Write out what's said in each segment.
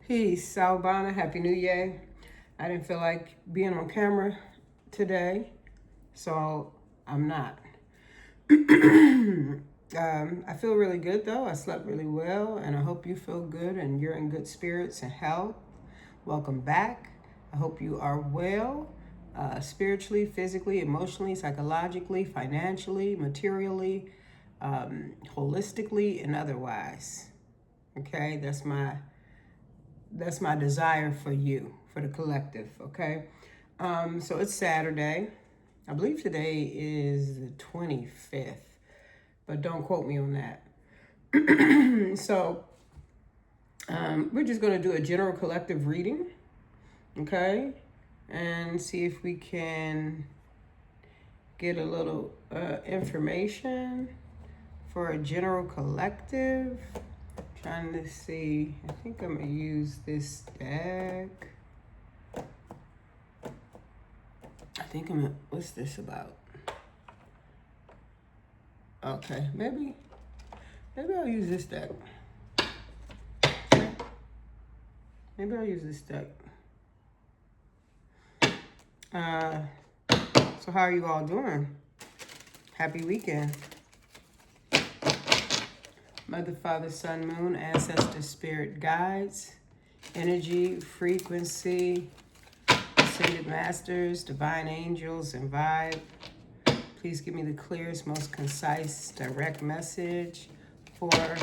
Peace, Salbana. Happy New Year. I didn't feel like being on camera today, so I'm not. I feel really good though. I slept really well, and I hope you feel good and you're in good spirits and health. Welcome back. I hope you are well, spiritually, physically, emotionally, psychologically, financially, materially, holistically, and otherwise. Okay, that's my desire for you, for the collective, okay? So it's Saturday. I believe today is the 25th, but don't quote me on that. So we're just going to do a general collective reading, okay? And see if we can get a little information for a general collective. Trying to see, I think I'm gonna use this deck. What's this about? Okay, maybe I'll use this deck. Maybe I'll use this deck. So how are you all doing? Happy weekend. Mother, Father, Son, Moon, Ancestor, Spirit, Guides, Energy, Frequency, Ascended Masters, Divine Angels, and Vibe. Please give me the clearest, most concise, direct message for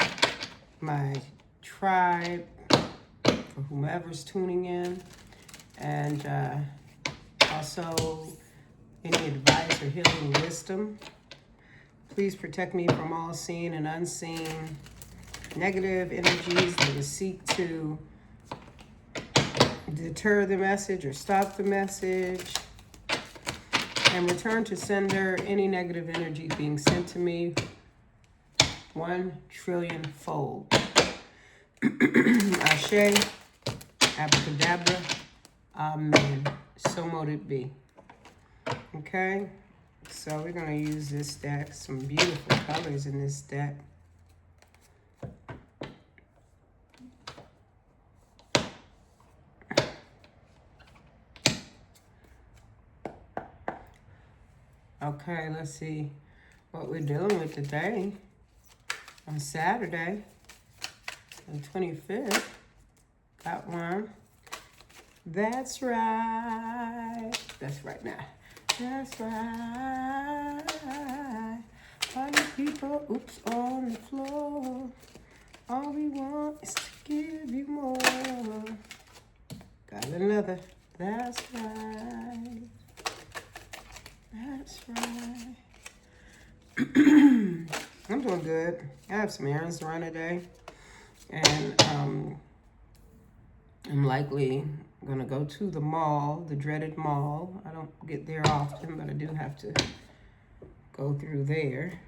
my tribe, for whomever's tuning in, and also any advice or healing wisdom. Please protect me from all seen and unseen negative energies that would seek to deter the message or stop the message. And return to sender any negative energy being sent to me 1,000,000,000,000-fold. Ashe, abracadabra, amen. So mote it be. Okay? So we're going to use this deck. Some beautiful colors in this deck. Okay, let's see what we're dealing with today. On Saturday, the 25th. Got one. That's right. That's right now. That's right. Party people, oops, on the floor. All we want is to give you more. Got another. That's right. That's right. I'm doing good. I have some errands to run today. And I'm likely going to go to the mall, the dreaded mall. I don't get there often, but I do have to go through there.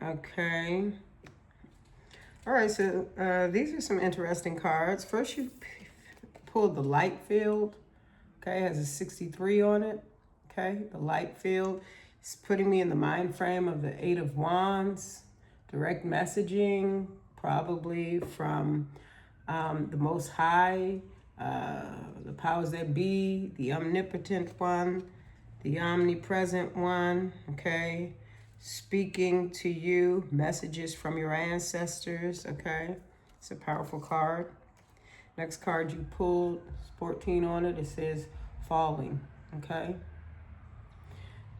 Okay. All right, so these are some interesting cards. First, you pulled the light field. Okay, it has a 63 on it. Okay, the light field. It's putting me in the mind frame of the 8 of Wands. Direct messaging, probably from the Most High, the powers that be, the omnipotent one, the omnipresent one, okay? Speaking to you, messages from your ancestors, okay? It's a powerful card. Next card you pulled, 14 on it, it says falling, okay?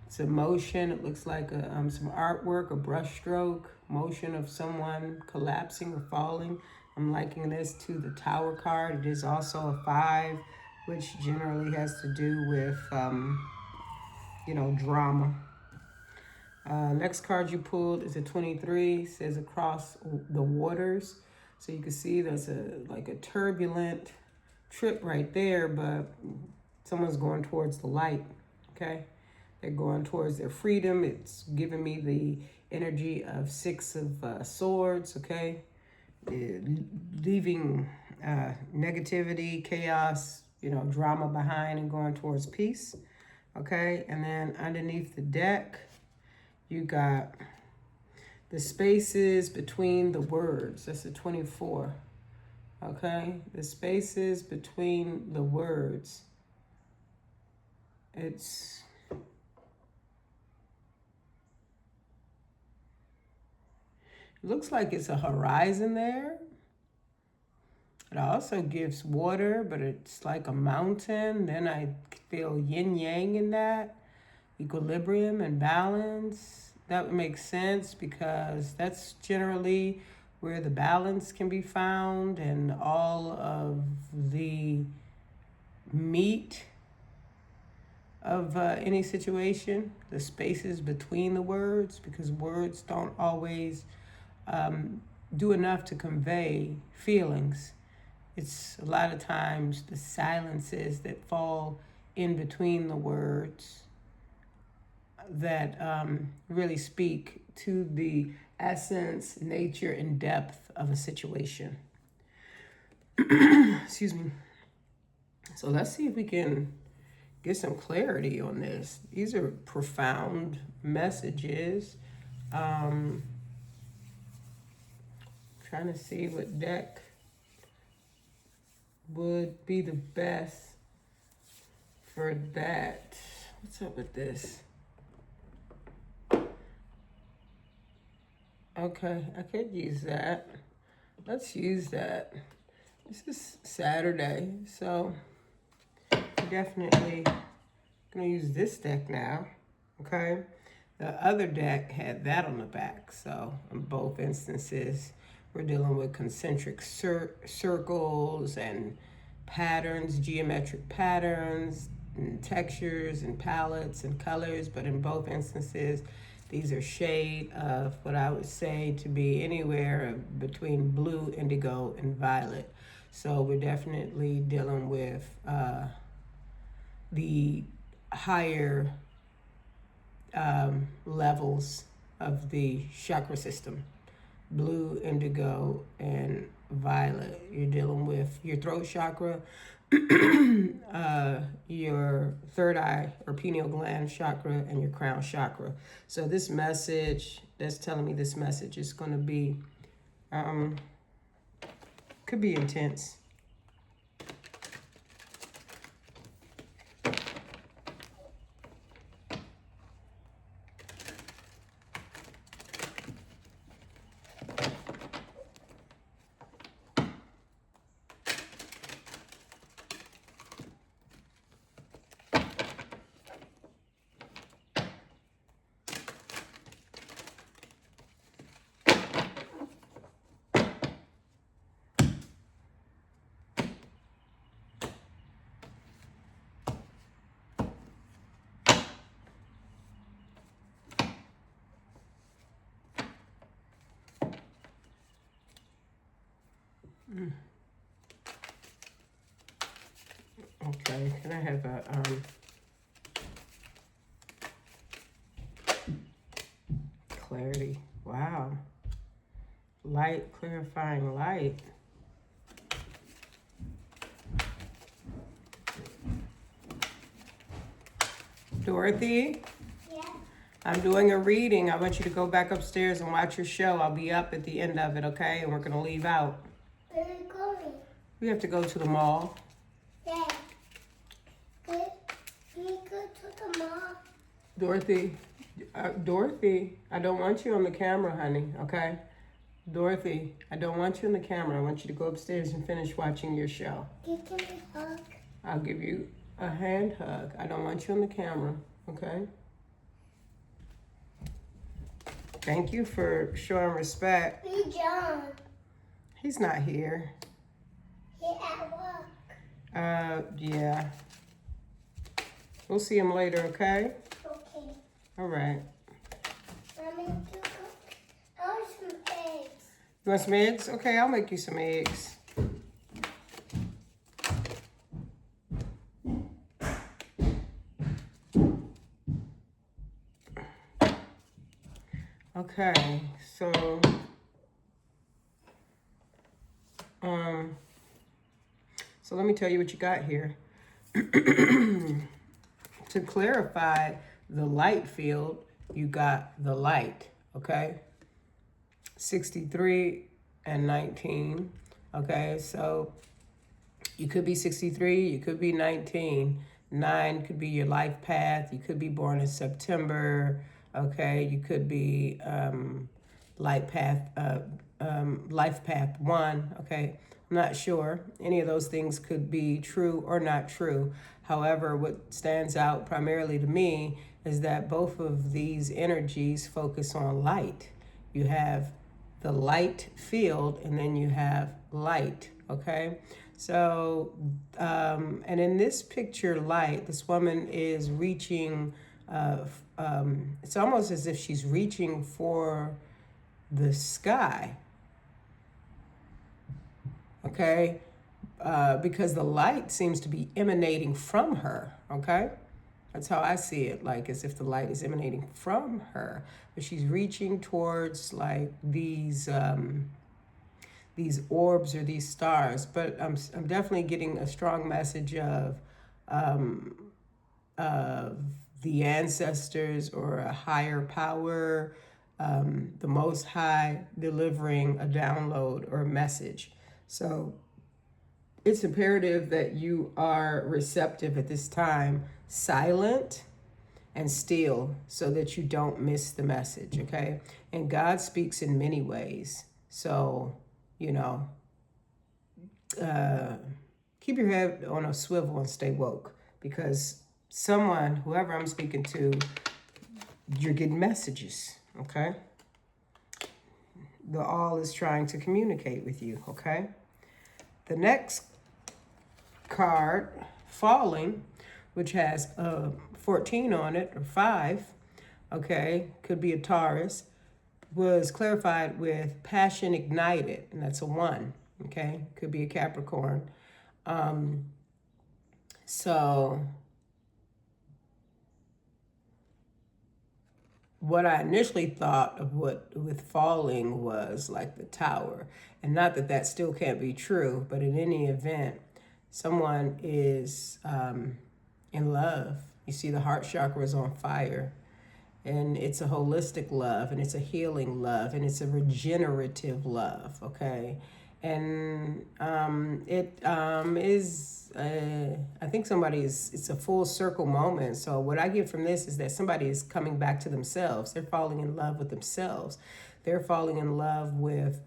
It's a motion. It looks like some artwork, a brush stroke, motion of someone collapsing or falling. I'm liking this to the Tower card. It is also a 5, which generally has to do with, drama. Next card you pulled is a 23. It says across the waters. So you can see there's like a turbulent trip right there, but someone's going towards the light, okay? They're going towards their freedom. It's giving me the energy of 6 of Swords, okay? Leaving negativity, chaos, drama behind and going towards peace, okay? And then underneath the deck, you got The spaces between the words. That's a 24. Okay? The spaces between the words. It looks like it's a horizon there. It also gives water, but it's like a mountain. Then I feel yin-yang in that. Equilibrium and balance. That would make sense because that's generally where the balance can be found and all of the meat of any situation, the spaces between the words, because words don't always do enough to convey feelings. It's a lot of times the silences that fall in between the words that really speak to the essence, nature, and depth of a situation. Excuse me. So let's see if we can get some clarity on this. These are profound messages. Trying to see what deck would be the best for that. What's up with this? Okay, I could use that. Let's use that. This is Saturday, so I'm definitely gonna use this deck now, okay? The other deck had that on the back, so in both instances, we're dealing with concentric circles and patterns, geometric patterns, and textures and palettes and colors, but in both instances, these are shade of what I would say to be anywhere between blue, indigo, and violet. So we're definitely dealing with the higher levels of the chakra system. Blue, indigo, and violet. You're dealing with your throat chakra, your third eye or pineal gland chakra, and your crown chakra. So this message, that's telling me this message is going to be, could be intense. Okay, can I have a clarity? Wow. Light, clarifying light. Dorothy? Yeah. I'm doing a reading. I want you to go back upstairs and watch your show. I'll be up at the end of it, okay? And we're going to leave out. Where are you going? We have to go to the mall. Yeah. Can you go to the mall? Dorothy, I don't want you on the camera, honey, okay? Dorothy, I don't want you on the camera. I want you to go upstairs and finish watching your show. Can you give me a hug? I'll give you a hand hug. I don't want you on the camera, okay? Thank you for showing respect. Hey, John. He's not here. He at work. Yeah. We'll see him later, okay? Okay. All right. Mommy, I want some eggs. You want some eggs? Okay, I'll make you some eggs. Okay, so let me tell you what you got here. To clarify the light field, you got the light, okay? 63 and 19. Okay, so you could be 63, you could be 19. 9 could be your life path. You could be born in September. Okay, you could be life path 1. Okay, I'm not sure. Any of those things could be true or not true. However, what stands out primarily to me is that both of these energies focus on light. You have the light field, and then you have light. Okay, so and in this picture, light, this woman is reaching. It's almost as if she's reaching for the sky. Okay, because the light seems to be emanating from her. Okay, that's how I see it, like as if the light is emanating from her, but she's reaching towards like these orbs or these stars. But I'm definitely getting a strong message of the ancestors or a higher power, the Most High delivering a download or a message. So it's imperative that you are receptive at this time, silent and still, so that you don't miss the message, okay? And God speaks in many ways. So, you know, keep your head on a swivel and stay woke, because someone, whoever I'm speaking to, you're getting messages, okay? The all is trying to communicate with you, okay? The next card, falling, which has 14 on it, or 5, okay, could be a Taurus, was clarified with passion ignited, and that's a 1, okay? Could be a Capricorn. So what I initially thought of what with falling was like the tower, and not that that still can't be true, but in any event, someone is in love. You see the heart chakra is on fire, and it's a holistic love, and it's a healing love, and it's a regenerative love, okay? And it is, I think it's a full circle moment. So what I get from this is that somebody is coming back to themselves. They're falling in love with themselves. They're falling in love with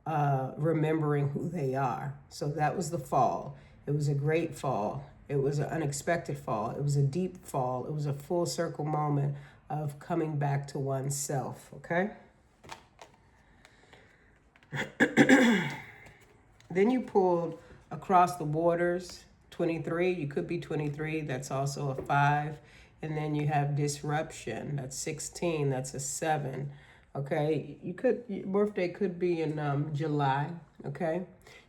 remembering who they are. So that was the fall. It was a great fall. It was an unexpected fall. It was a deep fall. It was a full circle moment of coming back to oneself, okay? Then you pulled across the waters, 23. You could be 23. That's also a 5. And then you have disruption. That's 16. That's a 7. Okay, your birthday could be in July. Okay,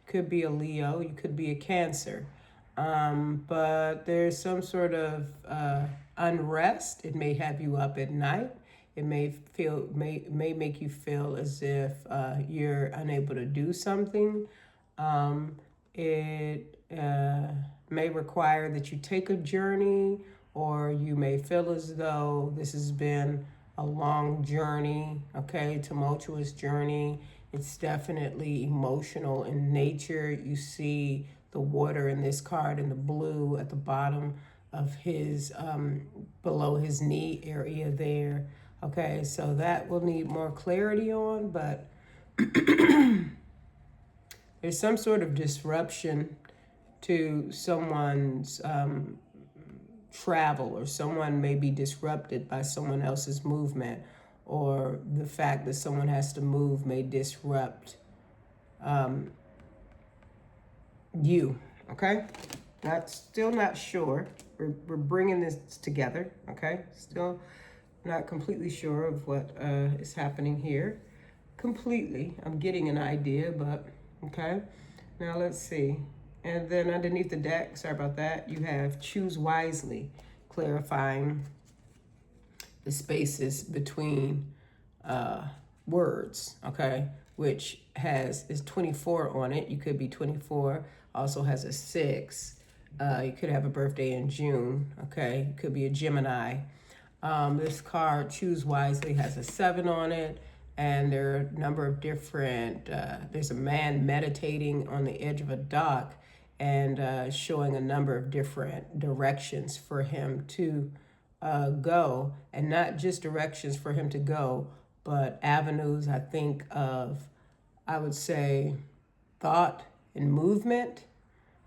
could be a Leo. You could be a Cancer. But there's some sort of unrest. It may have you up at night. It may make you feel as if you're unable to do something. It may require that you take a journey, or you may feel as though this has been a long journey, okay, tumultuous journey. It's definitely emotional in nature. You see the water in this card in the blue at the bottom of his, below his knee area there. Okay, so that will need more clarity on, but there's some sort of disruption to someone's travel, or someone may be disrupted by someone else's movement, or the fact that someone has to move may disrupt you, okay? Still not sure. We're bringing this together, okay? Still not completely sure of what is happening here. Completely. I'm getting an idea, but okay. Now let's see. And then underneath the deck, sorry about that, you have choose wisely, clarifying the spaces between words, okay, which is 24 on it. You could be 24, also has a 6. You could have a birthday in June, okay? You could be a Gemini. This card, choose wisely, has a 7 on it, and there are a number of different, there's a man meditating on the edge of a dock and showing a number of different directions for him to go, and not just directions for him to go, but avenues, I think, of, I would say, thought and movement.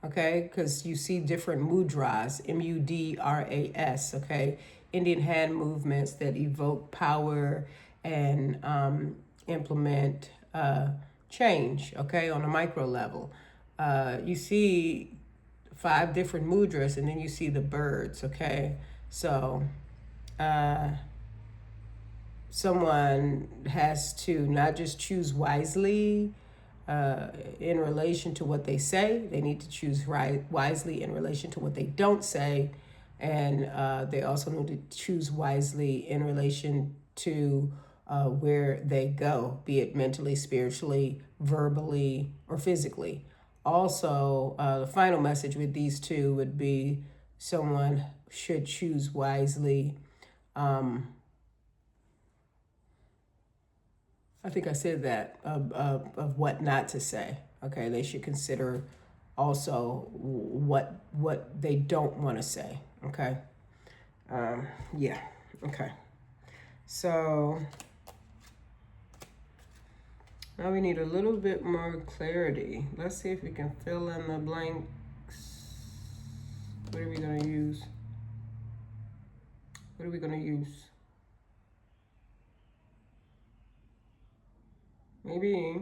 Okay, because you see different mudras, M-U-D-R-A-S, okay, Indian hand movements that evoke power and implement change, okay, on a micro level. You see 5 different mudras, and then you see the birds, okay? So someone has to not just choose wisely in relation to what they say, they need to choose wisely in relation to what they don't say, and they also need to choose wisely in relation to where they go, be it mentally, spiritually, verbally, or physically. Also, the final message with these two would be someone should choose wisely. I think I said that, of what not to say. Okay, they should consider also what they don't want to say. Okay, yeah, okay. So now we need a little bit more clarity. Let's see if we can fill in the blanks. What are we gonna use? What are we gonna use? Maybe,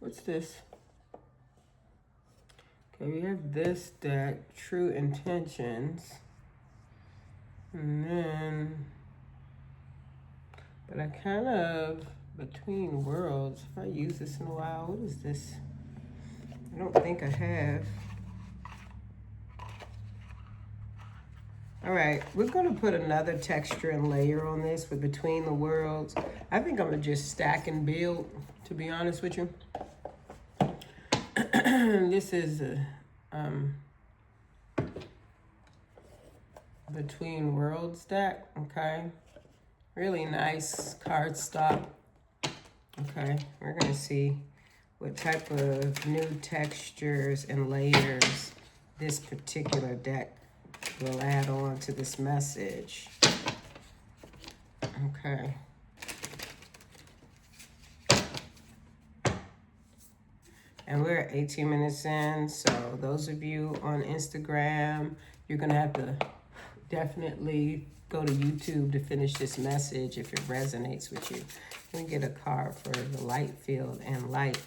what's this? Okay, we have this deck, True Intentions. And then, but I kind of, Between Worlds, if I use this in a while, what is this? I don't think I have. All right, we're gonna put another texture and layer on this with Between the Worlds. I think I'm gonna just stack and build, to be honest with you. This is a Between Worlds deck, okay? Really nice card stock. Okay, we're gonna see what type of new textures and layers this particular deck will add on to this message. Okay. And we're at 18 minutes in, so those of you on Instagram, you're gonna have to definitely go to YouTube to finish this message if it resonates with you. Let me get a card for the light field and light.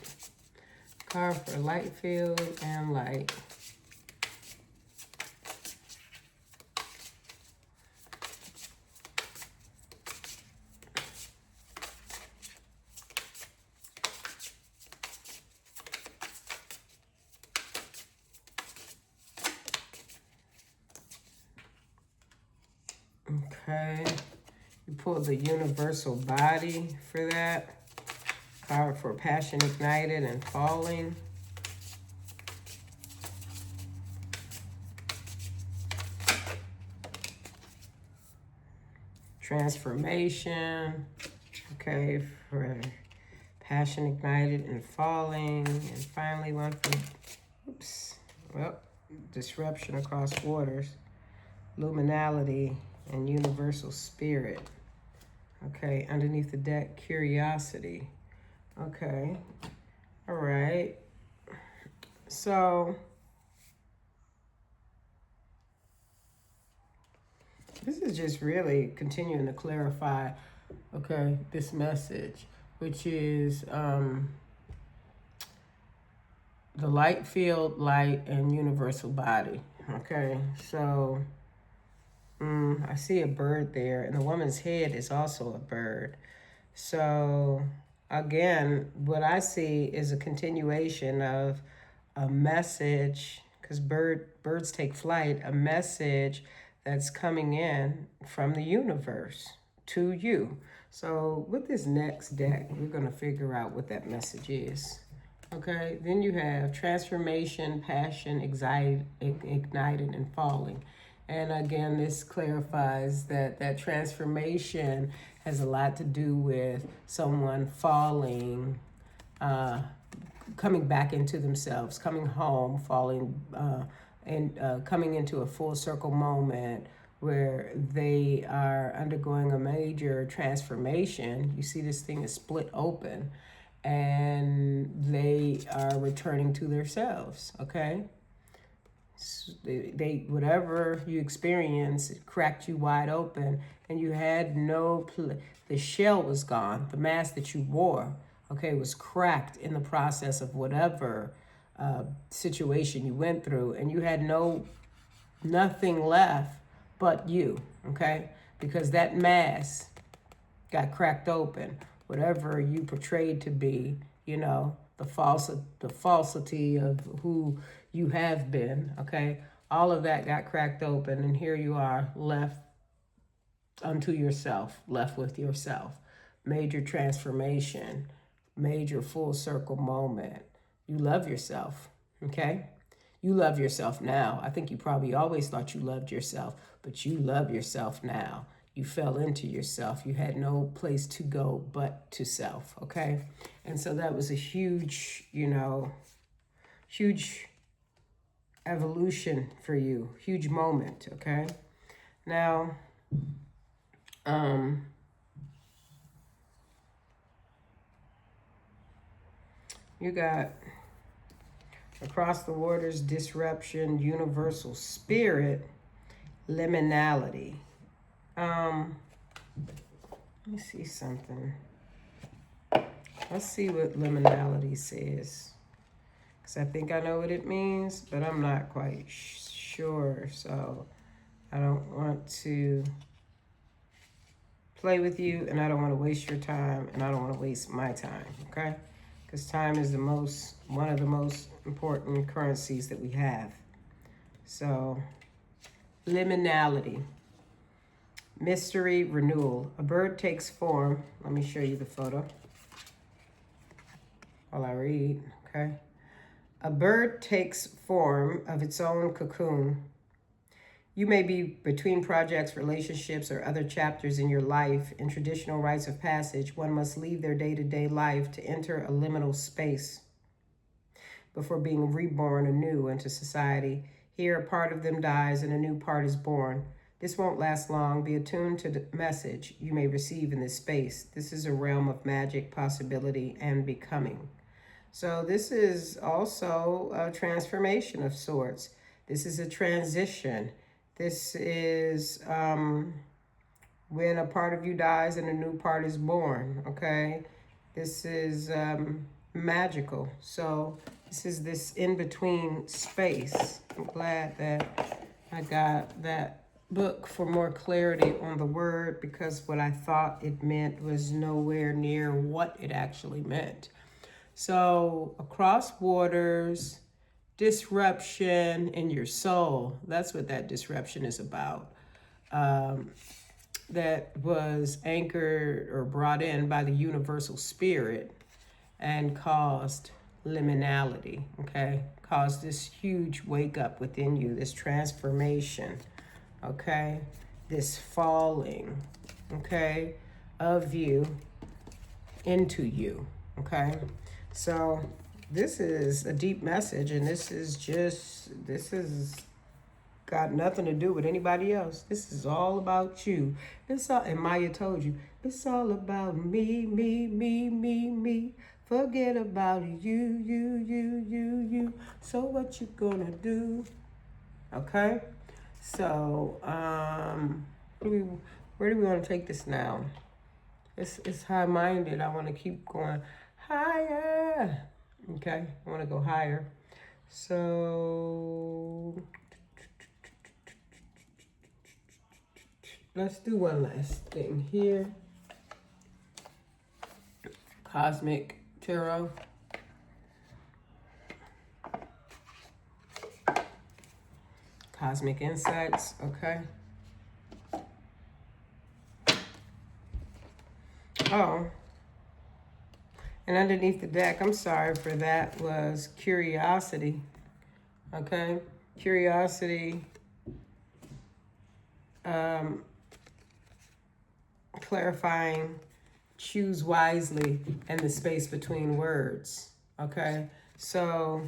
Card for light field and light. Okay, you pulled the universal body for that. Card for passion ignited and falling. Transformation. Okay, for passion ignited and falling. And finally one for, disruption across waters. Luminality and universal spirit. Okay, underneath the deck, curiosity. Okay, all right. So this is just really continuing to clarify, okay, this message, which is the light field, light, and universal body. Okay, so I see a bird there, and the woman's head is also a bird. So again, what I see is a continuation of a message, because birds take flight, a message that's coming in from the universe to you. So with this next deck, we're going to figure out what that message is. Okay, then you have transformation, passion, ignited, and falling. And again, this clarifies that transformation has a lot to do with someone falling, coming back into themselves, coming home, falling, and coming into a full circle moment where they are undergoing a major transformation. You see this thing is split open and they are returning to themselves, okay? They whatever you experience, it cracked you wide open and you had the shell was gone, the mask that you wore, okay, was cracked in the process of whatever situation you went through, and you had nothing left but you, okay, because that mask got cracked open. Whatever you portrayed to be, the falsity of who you have been, okay, all of that got cracked open, and here you are left unto yourself, left with yourself. Major transformation, major full circle moment. You love yourself, okay? You love yourself now. I think you probably always thought you loved yourself, but you love yourself now. You fell into yourself. You had no place to go but to self, okay? And so that was a huge, huge evolution for you, huge moment, okay? Now, you got across the waters, disruption, universal spirit, liminality. Let me see something. Let's see what liminality says. Because I think I know what it means, but I'm not quite sure. So I don't want to play with you, and I don't want to waste your time, and I don't want to waste my time, okay? Because time is one of the most important currencies that we have. So, liminality, mystery, renewal. A bird takes form. Let me show you the photo while I read, okay? A bird takes form of its own cocoon. You may be between projects, relationships, or other chapters in your life. In traditional rites of passage, one must leave their day-to-day life to enter a liminal space before being reborn anew into society. Here, a part of them dies and a new part is born. This won't last long. Be attuned to the message you may receive in this space. This is a realm of magic, possibility, and becoming. So this is also a transformation of sorts. This is a transition. This is when a part of you dies and a new part is born, okay? This is magical. So this is this in-between space. I'm glad that I got that book for more clarity on the word, because what I thought it meant was nowhere near what it actually meant. So across waters, disruption in your soul. That's what that disruption is about. That was anchored or brought in by the universal spirit and caused liminality, okay? Caused this huge wake up within you, this transformation, okay? This falling, okay, of you into you, okay? So this is a deep message, and this is got nothing to do with anybody else. This is all about you. It's all, and Maya told you, it's all about me, me, me, me, me. Forget about you. So what you gonna do? Okay? So, where do we want to take this now? It's high-minded. I want to keep going higher. Okay? I want to go higher. So let's do one last thing here. Cosmic Tarot. Cosmic Insights, okay. Oh, and underneath the deck, I'm sorry for that, was Curiosity, okay. Curiosity clarifying choose wisely and the space between words. Okay, so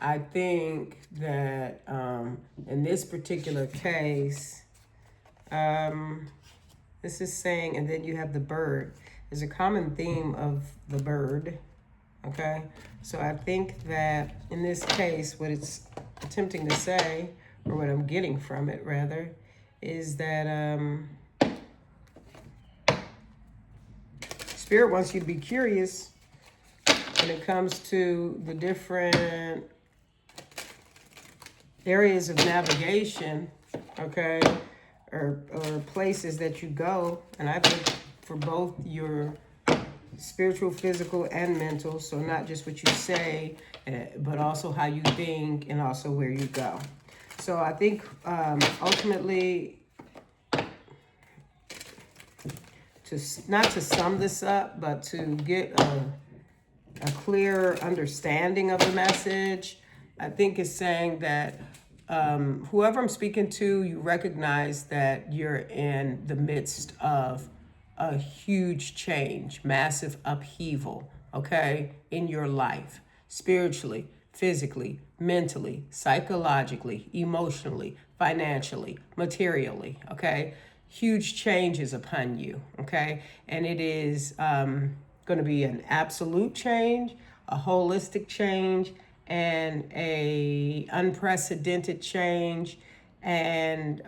I think that in this particular case, this is saying, and then you have the bird. There's a common theme of the bird. Okay, so I think that in this case, what it's attempting to say, or what I'm getting from it rather, is that Spirit wants you to be curious when it comes to the different areas of navigation, okay, or places that you go. And I think for both your spiritual, physical, and mental, so not just what you say, but also how you think and also where you go. So I think ultimately, not to sum this up, but to get a clear understanding of the message, I think is saying that whoever I'm speaking to, you recognize that you're in the midst of a huge change, massive upheaval, okay, in your life, spiritually, physically, mentally, psychologically, emotionally, financially, materially, okay? Huge changes upon you, okay? And it is going to be an absolute change, a holistic change, and a unprecedented change, and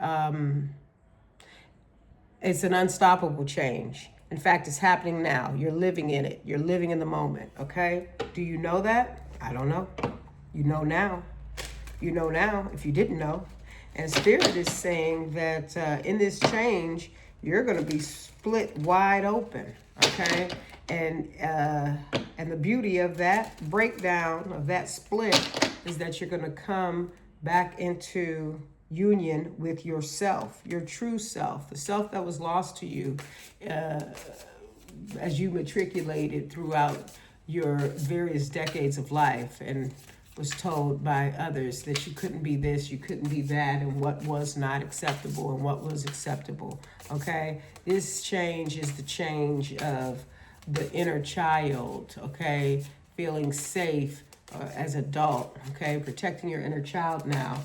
it's an unstoppable change. In fact, it's happening now. You're living in it. You're living in the moment, okay? Do you know that? I don't know. You know now. You know now if you didn't know. And Spirit is saying that in this change, you're going to be split wide open, okay? And the beauty of that breakdown, of that split, is that you're going to come back into union with yourself, your true self, the self that was lost to you as you matriculated throughout your various decades of life and was told by others that you couldn't be this, you couldn't be that, and what was not acceptable and what was acceptable, okay? This change is the change of the inner child, okay? Feeling safe as adult, okay? Protecting your inner child now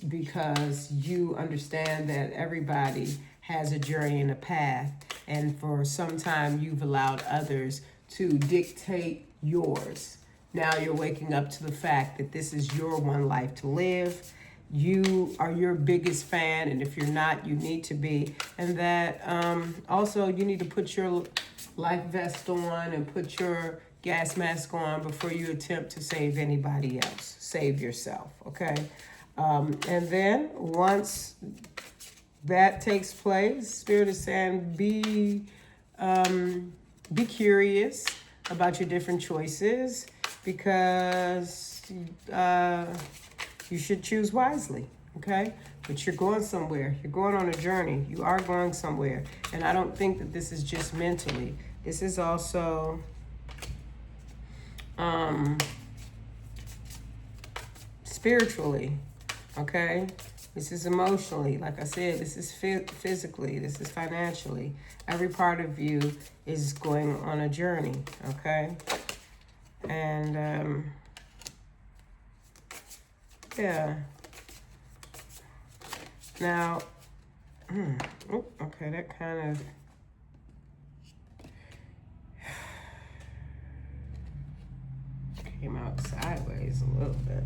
because you understand that everybody has a journey and a path, and for some time you've allowed others to dictate yours. Now you're waking up to the fact that this is your one life to live. You are your biggest fan, and if you're not, you need to be. And that also you need to put your life vest on and put your gas mask on before you attempt to save anybody else. Save yourself, okay? And then once that takes place, Spirit is saying be curious about your different choices, because you should choose wisely, okay? But you're going somewhere. You're going on a journey. You are going somewhere. And I don't think that this is just mentally. This is also spiritually, okay? This is emotionally. Like I said, this is physically. This is financially. Every part of you is going on a journey, okay? And yeah. Now, okay, that kind of came out sideways a little bit.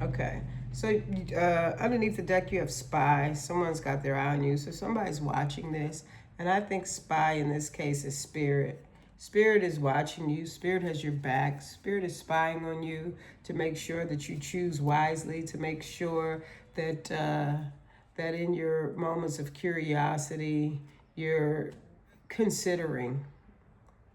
Okay, so underneath the deck you have spy. Someone's got their eye on you, so somebody's watching this. And I think spy in this case is spirit. Spirit is watching you. Spirit has your back. Spirit is spying on you to make sure that you choose wisely, to make sure that that in your moments of curiosity, you're considering,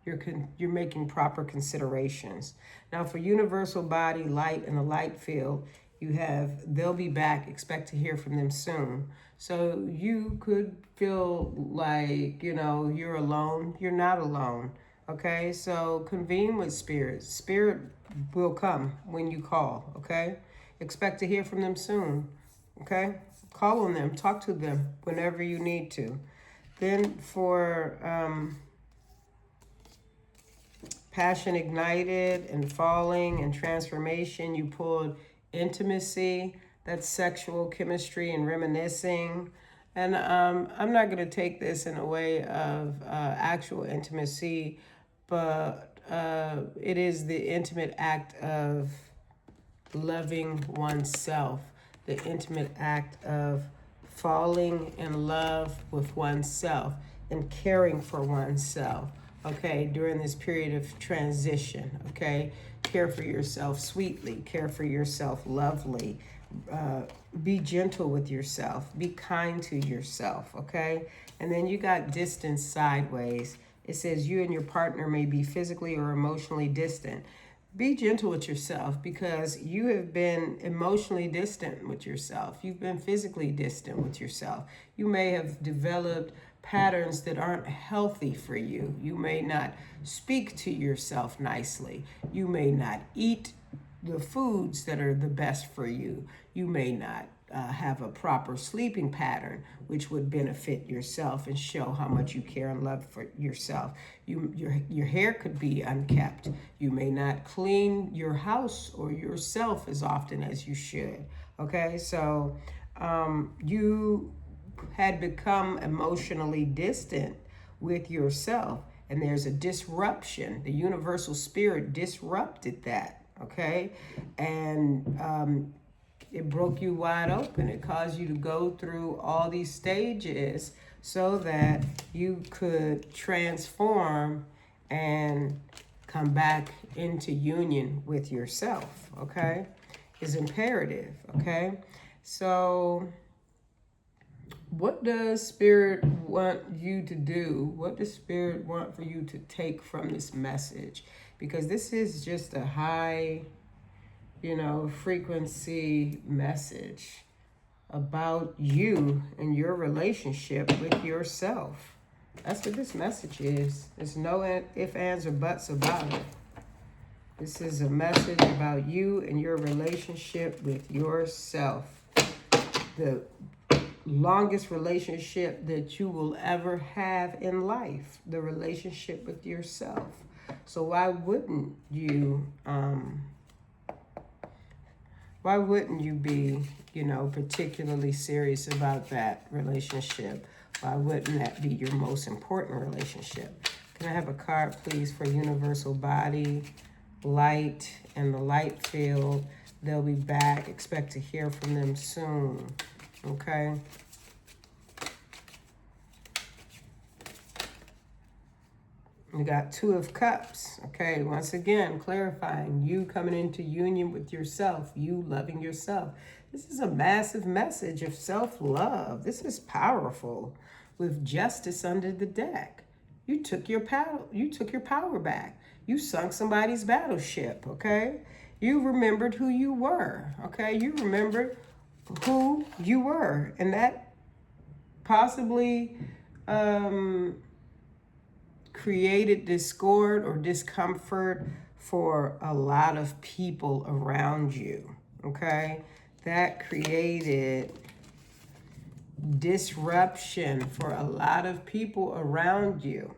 you're making proper considerations. Now, for universal body, light, and the light field, you have they'll be back. Expect to hear from them soon. So you could feel like, you're alone. You're not alone. Okay, so convene with spirit. Spirit will come when you call, okay? Expect to hear from them soon, okay? Call on them, talk to them whenever you need to. Then for passion ignited and falling and transformation, you pulled intimacy. That's sexual chemistry and reminiscing. And I'm not going to take this in a way of actual intimacy, but it is the intimate act of loving oneself, the intimate act of falling in love with oneself and caring for oneself, okay, during this period of transition, okay? Care for yourself sweetly, care for yourself lovely, be gentle with yourself, be kind to yourself, okay? And then you got distance sideways. It says you and your partner may be physically or emotionally distant. Be gentle with yourself because you have been emotionally distant with yourself. You've been physically distant with yourself. You may have developed patterns that aren't healthy for you. You may not speak to yourself nicely. You may not eat the foods that are the best for you. You may not have a proper sleeping pattern, which would benefit yourself and show how much you care and love for yourself. Your hair could be unkept. You may not clean your house or yourself as often as you should. Okay, so you had become emotionally distant with yourself, and there's a disruption. The universal spirit disrupted that. Okay, and it broke you wide open. It caused you to go through all these stages so that you could transform and come back into union with yourself, okay? Is imperative, okay? So what does Spirit want you to do? What does Spirit want for you to take from this message? Because this is just a high, frequency message about you and your relationship with yourself. That's what this message is. There's no ifs, ands, or buts about it. This is a message about you and your relationship with yourself. The longest relationship that you will ever have in life, the relationship with yourself. So why wouldn't you be, particularly serious about that relationship? Why wouldn't that be your most important relationship? Can I have a card, please, for universal body, light, and the light field? They'll be back. Expect to hear from them soon. Okay? We got Two of Cups. Okay, once again, clarifying you coming into union with yourself, you loving yourself. This is a massive message of self-love. This is powerful. With Justice under the deck. You took your power back. You sunk somebody's battleship, okay? You remembered who you were, okay? You remembered who you were. And that possibly created discord or discomfort for a lot of people around you, okay? That created disruption for a lot of people around you.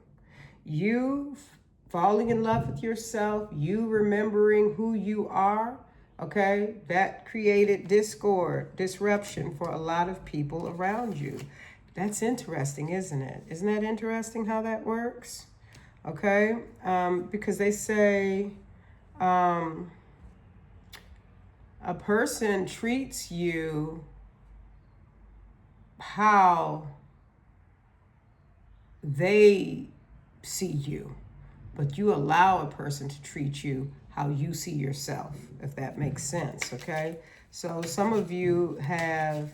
You falling in love with yourself, you remembering who you are, okay? That created disruption for a lot of people around you. That's interesting, isn't it? Isn't that interesting how that works? Okay, because they say a person treats you how they see you, but you allow a person to treat you how you see yourself, if that makes sense, okay? So some of you have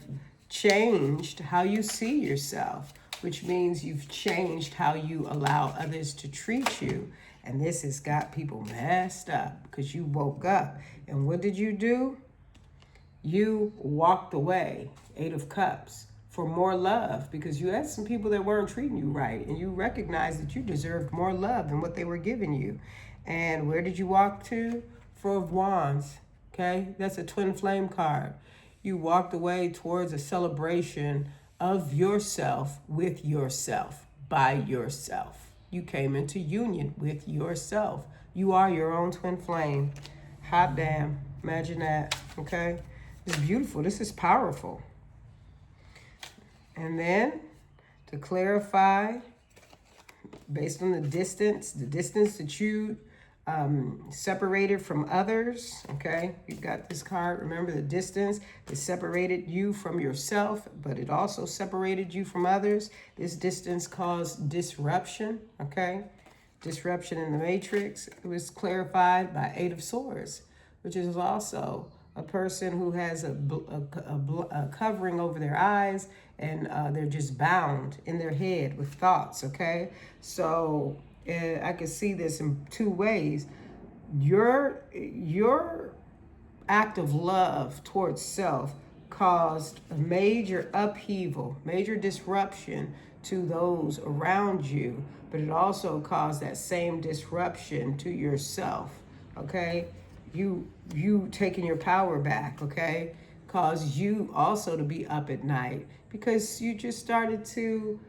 changed how you see yourself, which means you've changed how you allow others to treat you. And this has got people messed up because you woke up. And what did you do? You walked away, Eight of Cups, for more love because you had some people that weren't treating you right. And you recognized that you deserved more love than what they were giving you. And where did you walk to? Four of Wands, okay? That's a twin flame card. You walked away towards a celebration of yourself with yourself, by yourself. You came into union with yourself. You are your own twin flame. Hot damn. Imagine that. Okay? It's beautiful. This is powerful. And then to clarify, based on the distance that you separated from others, okay? You got this card. Remember, the distance, it separated you from yourself, but it also separated you from others. This distance caused disruption, okay? Disruption in the matrix. It was clarified by Eight of Swords, which is also a person who has a covering over their eyes, and they're just bound in their head with thoughts, okay? So I can see this in two ways. Your act of love towards self caused a major upheaval, major disruption to those around you, but it also caused that same disruption to yourself, okay? You taking your power back, okay, caused you also to be up at night because you just started to,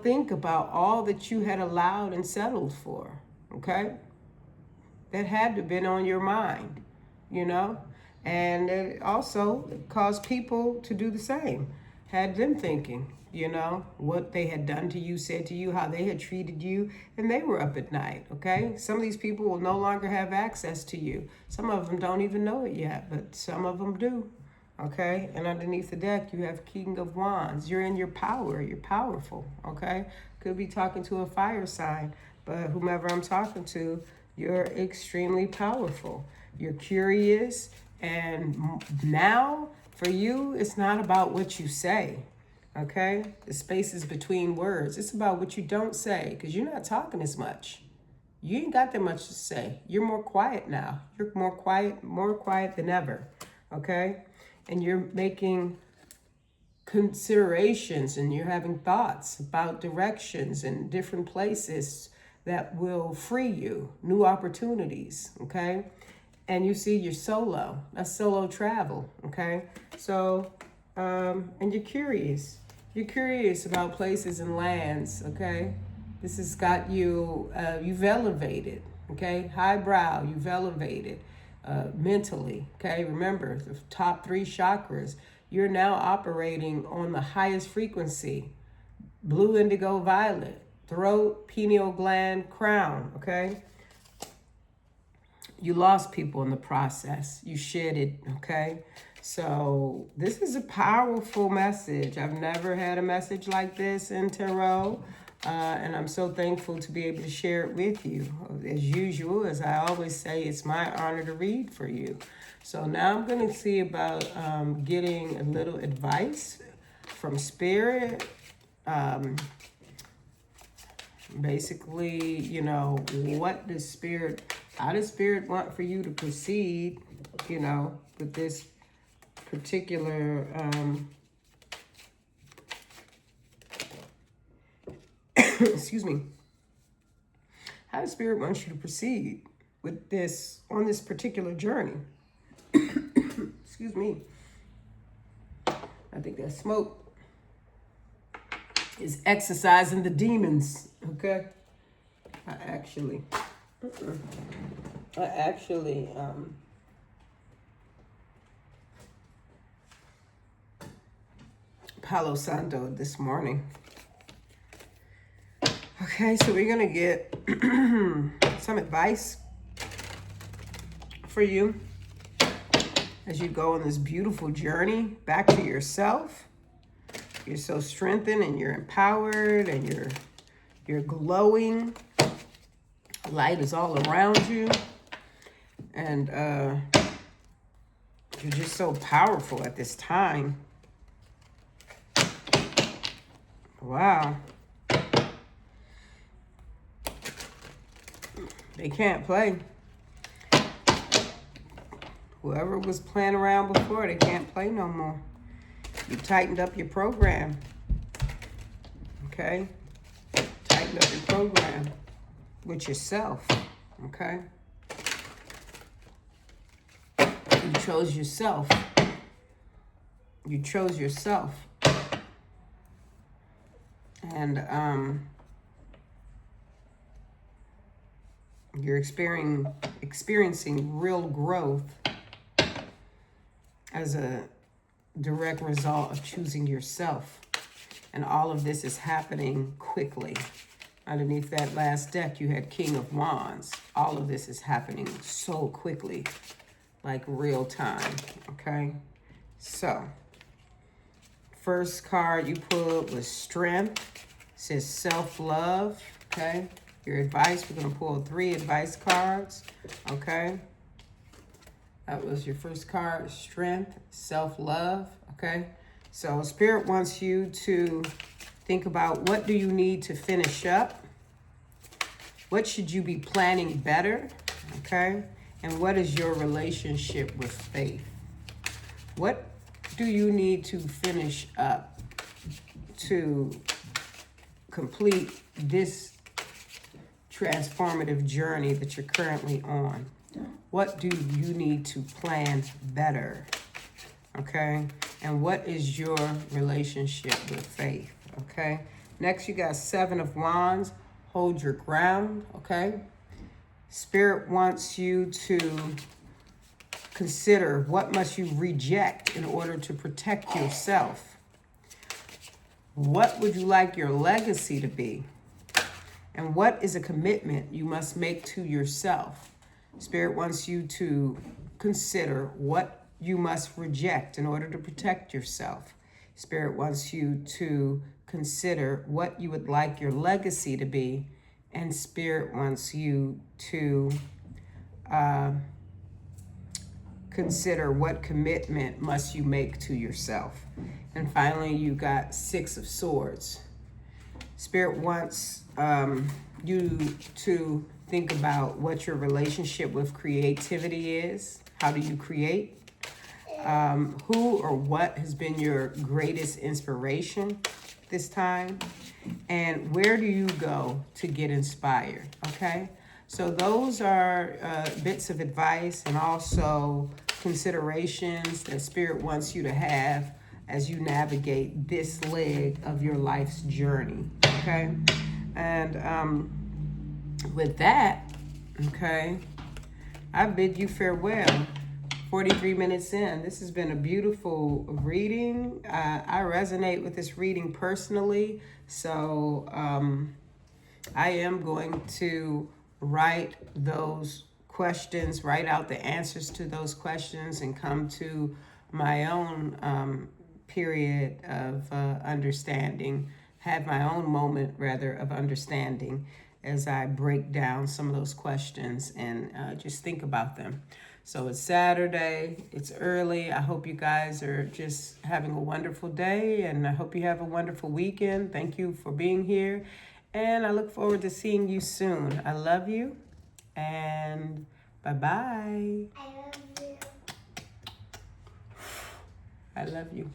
think about all that you had allowed and settled for, okay? That had to have been on your mind, and it also caused people to do the same, had them thinking, what they had done to you, said to you, how they had treated you, and they were up at night, okay? Some of these people will no longer have access to you. Some of them don't even know it yet, but some of them do, okay? And underneath the deck, you have King of Wands. You're in your power. You're powerful, okay? Could be talking to a fire sign, but whomever I'm talking to, you're extremely powerful. You're curious, and now for you, it's not about what you say. Okay? The spaces between words. It's about what you don't say, because you're not talking as much. You ain't got that much to say. You're more quiet now. You're more quiet than ever. Okay? And you're making considerations, and you're having thoughts about directions and different places that will free you, new opportunities. Okay? And you see, you're solo. That's solo travel. Okay? So, and you're curious. You're curious about places and lands, okay? This has got you, you've elevated, okay? Highbrow, you've elevated mentally, okay? Remember, the top 3 chakras, you're now operating on the highest frequency. Blue, indigo, violet, throat, pineal gland, crown, okay? You lost people in the process. You shedded, okay? So this is a powerful message. I've never had a message like this in tarot, and I'm so thankful to be able to share it with you. As usual, as I always say, it's my honor to read for you. So now I'm going to see about getting a little advice from Spirit. Basically, what does Spirit, how does Spirit want for you to proceed, with this particular excuse me, how does Spirit want you to proceed with this, on this particular journey? Excuse me, I think that smoke is exercising the demons, okay? I actually Palo Santo this morning. Okay, so we're gonna get some advice for you as you go on this beautiful journey back to yourself. You're so strengthened and you're empowered and you're glowing. Light is all around you, and you're just so powerful at this time. Wow. They can't play. Whoever was playing around before, they can't play no more. You tightened up your program. Okay? Tighten up your program with yourself. Okay? You chose yourself. You chose yourself. And you're experiencing real growth as a direct result of choosing yourself. And all of this is happening quickly. Underneath that last deck, you had King of Wands. All of this is happening so quickly, like real time, okay? So, first card you pulled was Strength. It says self-love, okay? Your advice, we're gonna pull 3 advice cards, okay? That was your first card, Strength, self-love, okay? So Spirit wants you to think about, what do you need to finish up? What should you be planning better, okay? And what is your relationship with faith? What do you need to finish up to complete this transformative journey that you're currently on? What do you need to plan better? Okay? And what is your relationship with faith? Okay? Next, you got 7 of Wands. Hold your ground. Okay? Spirit wants you to consider, what must you reject in order to protect yourself? What would you like your legacy to be? And what is a commitment you must make to yourself? Spirit wants you to consider what you must reject in order to protect yourself. Spirit wants you to consider what you would like your legacy to be. And Spirit wants you to consider, what commitment must you make to yourself. And finally, you got 6 of Swords. Spirit wants you to think about what your relationship with creativity is. How do you create? Who or what has been your greatest inspiration this time? And where do you go to get inspired? Okay? So those are bits of advice and also considerations that Spirit wants you to have as you navigate this leg of your life's journey, okay? And with that, okay, I bid you farewell. 43 minutes in. This has been a beautiful reading. I resonate with this reading personally, so I am going to write those questions, write out the answers to those questions, and come to my own period of understanding, have my own moment, rather, of understanding as I break down some of those questions and just think about them. So it's Saturday, it's early. I hope you guys are just having a wonderful day, and I hope you have a wonderful weekend. Thank you for being here, and I look forward to seeing you soon. I love you, and bye-bye. I love you. I love you.